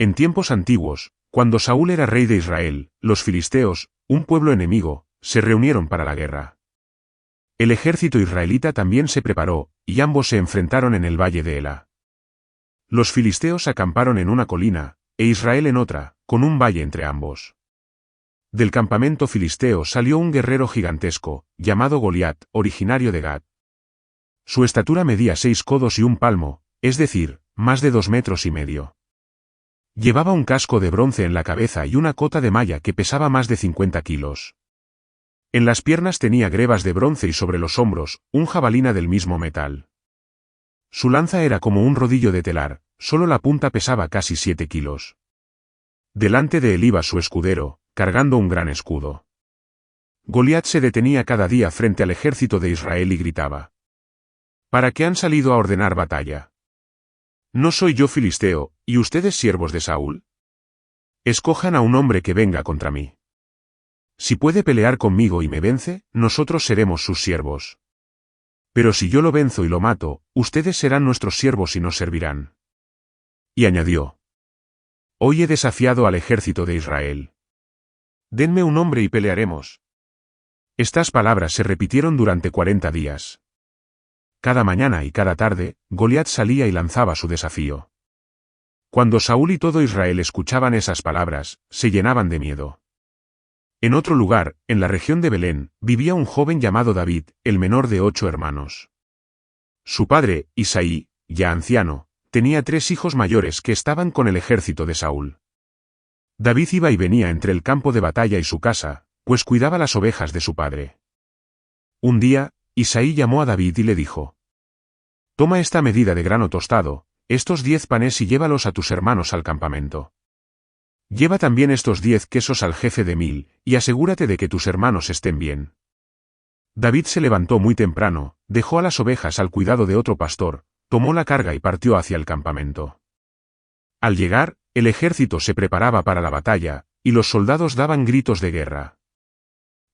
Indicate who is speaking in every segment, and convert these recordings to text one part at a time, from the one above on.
Speaker 1: En tiempos antiguos, cuando Saúl era rey de Israel, los filisteos, un pueblo enemigo, se reunieron para la guerra. El ejército israelita también se preparó, y ambos se enfrentaron en el valle de Ela. Los filisteos acamparon en una colina, e Israel en otra, con un valle entre ambos. Del campamento filisteo salió un guerrero gigantesco, llamado Goliat, originario de Gat. Su estatura medía 6 codos y un palmo, es decir, más de 2 metros y medio. Llevaba un casco de bronce en la cabeza y una cota de malla que pesaba más de 50 kilos. En las piernas tenía grebas de bronce y sobre los hombros, un jabalina del mismo metal. Su lanza era como un rodillo de telar, solo la punta pesaba casi 7 kilos. Delante de él iba su escudero, cargando un gran escudo. Goliat se detenía cada día frente al ejército de Israel y gritaba: ¿Para qué han salido a ordenar batalla? ¿No soy yo filisteo, y ustedes siervos de Saúl? Escojan a un hombre que venga contra mí. Si puede pelear conmigo y me vence, nosotros seremos sus siervos. Pero si yo lo venzo y lo mato, ustedes serán nuestros siervos y nos servirán. Y añadió: Hoy he desafiado al ejército de Israel. Denme un hombre y pelearemos. Estas palabras se repitieron durante 40 días. Cada mañana y cada tarde, Goliat salía y lanzaba su desafío. Cuando Saúl y todo Israel escuchaban esas palabras, se llenaban de miedo. En otro lugar, en la región de Belén, vivía un joven llamado David, el menor de 8 hermanos. Su padre, Isaí, ya anciano, tenía 3 hijos mayores que estaban con el ejército de Saúl. David iba y venía entre el campo de batalla y su casa, pues cuidaba las ovejas de su padre. Un día, Isaí llamó a David y le dijo: Toma esta medida de grano tostado, estos 10 panes y llévalos a tus hermanos al campamento. Lleva también estos 10 quesos al jefe de 1000, y asegúrate de que tus hermanos estén bien. David se levantó muy temprano, dejó a las ovejas al cuidado de otro pastor, tomó la carga y partió hacia el campamento. Al llegar, el ejército se preparaba para la batalla, y los soldados daban gritos de guerra.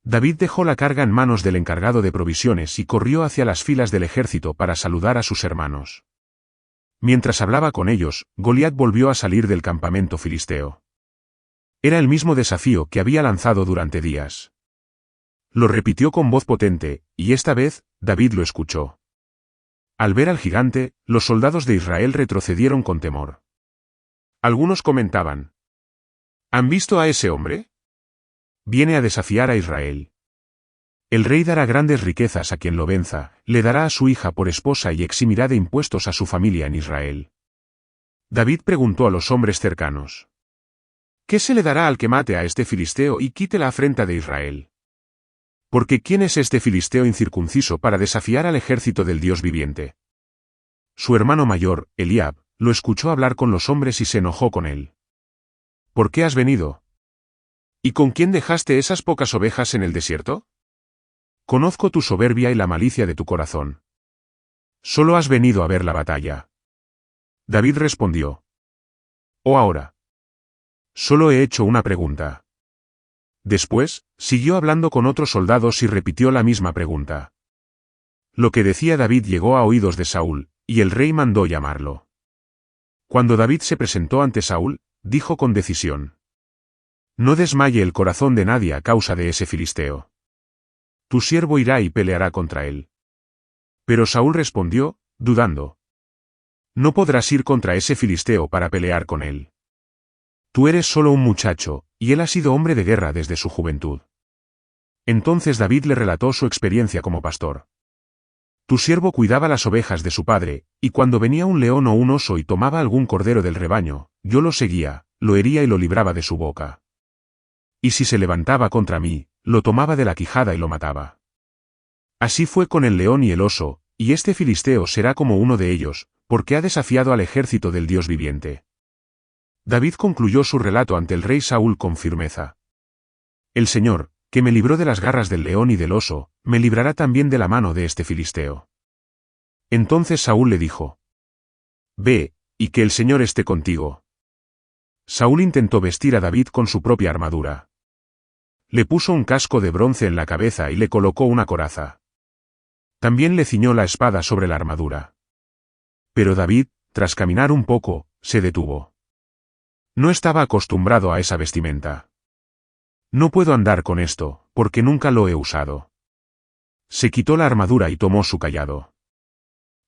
Speaker 1: David dejó la carga en manos del encargado de provisiones y corrió hacia las filas del ejército para saludar a sus hermanos. Mientras hablaba con ellos, Goliat volvió a salir del campamento filisteo. Era el mismo desafío que había lanzado durante días. Lo repitió con voz potente, y esta vez, David lo escuchó. Al ver al gigante, los soldados de Israel retrocedieron con temor. Algunos comentaban: ¿Han visto a ese hombre? Viene a desafiar a Israel. El rey dará grandes riquezas a quien lo venza, le dará a su hija por esposa y eximirá de impuestos a su familia en Israel. David preguntó a los hombres cercanos: ¿Qué se le dará al que mate a este filisteo y quite la afrenta de Israel? Porque ¿quién es este filisteo incircunciso para desafiar al ejército del Dios viviente? Su hermano mayor, Eliab, lo escuchó hablar con los hombres y se enojó con él. ¿Por qué has venido? ¿Y con quién dejaste esas pocas ovejas en el desierto? Conozco tu soberbia y la malicia de tu corazón. Solo has venido a ver la batalla. David respondió: Oh, ahora. Solo he hecho una pregunta. Después, siguió hablando con otros soldados y repitió la misma pregunta. Lo que decía David llegó a oídos de Saúl, y el rey mandó llamarlo. Cuando David se presentó ante Saúl, dijo con decisión: No desmaye el corazón de nadie a causa de ese filisteo. Tu siervo irá y peleará contra él. Pero Saúl respondió, dudando: No podrás ir contra ese filisteo para pelear con él. Tú eres solo un muchacho, y él ha sido hombre de guerra desde su juventud. Entonces David le relató su experiencia como pastor. Tu siervo cuidaba las ovejas de su padre, y cuando venía un león o un oso y tomaba algún cordero del rebaño, yo lo seguía, lo hería y lo libraba de su boca. Y si se levantaba contra mí, lo tomaba de la quijada y lo mataba. Así fue con el león y el oso, y este filisteo será como uno de ellos, porque ha desafiado al ejército del Dios viviente. David concluyó su relato ante el rey Saúl con firmeza. El Señor, que me libró de las garras del león y del oso, me librará también de la mano de este filisteo. Entonces Saúl le dijo: Ve, y que el Señor esté contigo. Saúl intentó vestir a David con su propia armadura. Le puso un casco de bronce en la cabeza y le colocó una coraza. También le ciñó la espada sobre la armadura. Pero David, tras caminar un poco, se detuvo. No estaba acostumbrado a esa vestimenta. No puedo andar con esto, porque nunca lo he usado. Se quitó la armadura y tomó su cayado.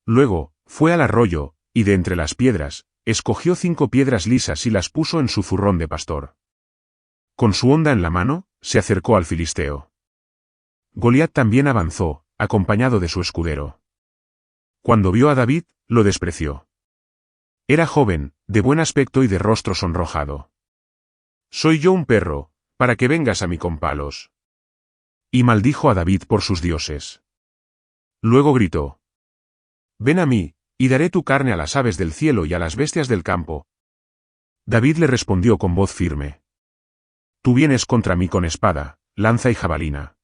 Speaker 1: Luego, fue al arroyo, y de entre las piedras, escogió 5 piedras lisas y las puso en su zurrón de pastor. Con su honda en la mano, se acercó al filisteo. Goliat también avanzó, acompañado de su escudero. Cuando vio a David, lo despreció. Era joven, de buen aspecto y de rostro sonrojado. «Soy yo un perro, para que vengas a mí con palos». Y maldijo a David por sus dioses. Luego gritó: «Ven a mí, y daré tu carne a las aves del cielo y a las bestias del campo». David le respondió con voz firme: «Tú vienes contra mí con espada, lanza y jabalina.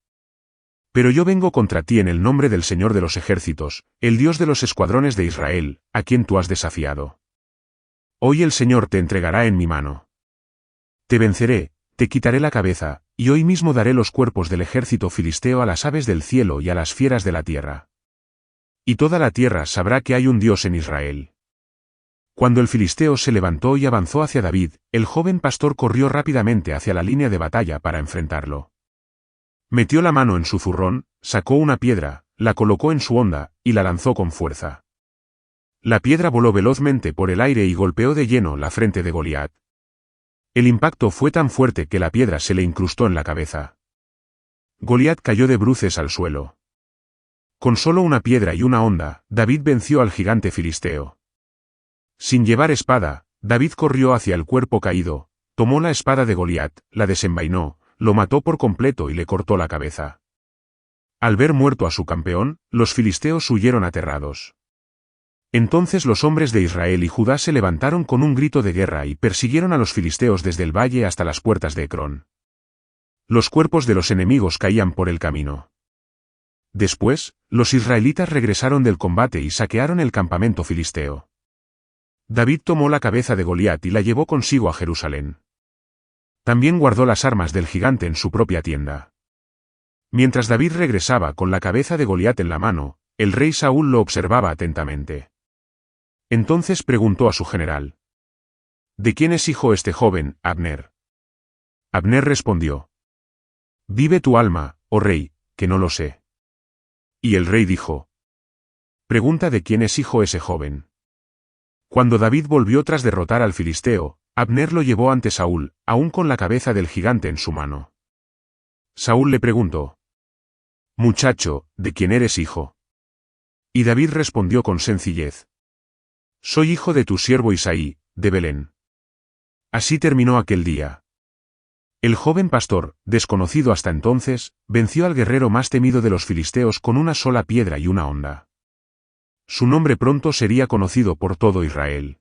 Speaker 1: Pero yo vengo contra ti en el nombre del Señor de los ejércitos, el Dios de los escuadrones de Israel, a quien tú has desafiado. Hoy el Señor te entregará en mi mano. Te venceré, te quitaré la cabeza, y hoy mismo daré los cuerpos del ejército filisteo a las aves del cielo y a las fieras de la tierra. Y toda la tierra sabrá que hay un Dios en Israel». Cuando el filisteo se levantó y avanzó hacia David, el joven pastor corrió rápidamente hacia la línea de batalla para enfrentarlo. Metió la mano en su zurrón, sacó una piedra, la colocó en su honda, y la lanzó con fuerza. La piedra voló velozmente por el aire y golpeó de lleno la frente de Goliat. El impacto fue tan fuerte que la piedra se le incrustó en la cabeza. Goliat cayó de bruces al suelo. Con solo una piedra y una honda, David venció al gigante filisteo. Sin llevar espada, David corrió hacia el cuerpo caído, tomó la espada de Goliat, la desenvainó, lo mató por completo y le cortó la cabeza. Al ver muerto a su campeón, los filisteos huyeron aterrados. Entonces los hombres de Israel y Judá se levantaron con un grito de guerra y persiguieron a los filisteos desde el valle hasta las puertas de Ecrón. Los cuerpos de los enemigos caían por el camino. Después, los israelitas regresaron del combate y saquearon el campamento filisteo. David tomó la cabeza de Goliat y la llevó consigo a Jerusalén. También guardó las armas del gigante en su propia tienda. Mientras David regresaba con la cabeza de Goliat en la mano, el rey Saúl lo observaba atentamente. Entonces preguntó a su general: «¿De quién es hijo este joven, Abner?» Abner respondió: «Vive tu alma, oh rey, que no lo sé». Y el rey dijo: «Pregunta de quién es hijo ese joven». Cuando David volvió tras derrotar al filisteo, Abner lo llevó ante Saúl, aún con la cabeza del gigante en su mano. Saúl le preguntó: «Muchacho, ¿de quién eres hijo?» Y David respondió con sencillez: «Soy hijo de tu siervo Isaí, de Belén». Así terminó aquel día. El joven pastor, desconocido hasta entonces, venció al guerrero más temido de los filisteos con una sola piedra y una honda. Su nombre pronto sería conocido por todo Israel.